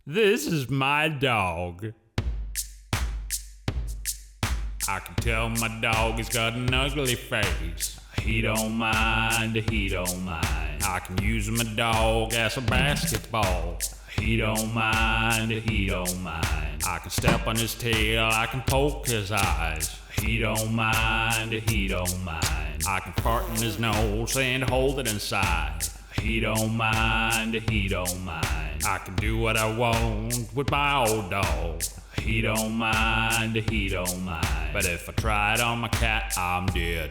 This is my dog. I can tell my dog has got an ugly face. He don't mind, he don't mind. I can use my dog as a basketball. He don't mind, he don't mind. I can step on his tail, I can poke his eyes. He don't mind, he don't mind. I can fart in his nose and hold it inside. He don't mind, he don't mind. I can do what I want with my old dog. He don't mind, he don't mind. But if I try it on my cat, I'm dead.